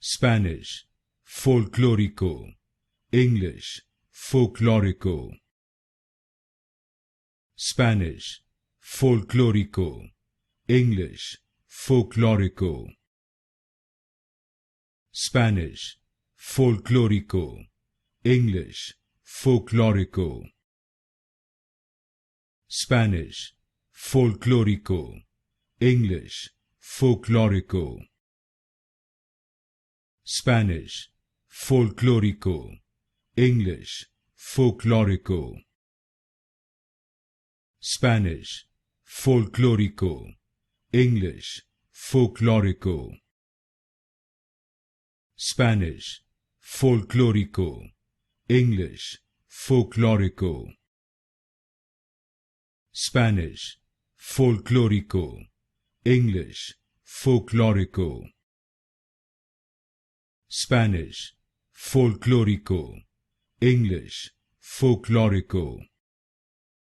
Spanish, Folklorico. English, Folklorico. Spanish, Folklorico. English, Folklorico. Spanish, Folklorico. English, Folklorico. Spanish, Folklorico. English, Folklorico. Spanish, Folklorico. English, Folklorico. Spanish, Folklorico. English, Folklorico. Spanish, Folklorico. English, Folklorico. Spanish, Folklorico. English, Folklorico. Spanish, Folklorico. English, Folklorico.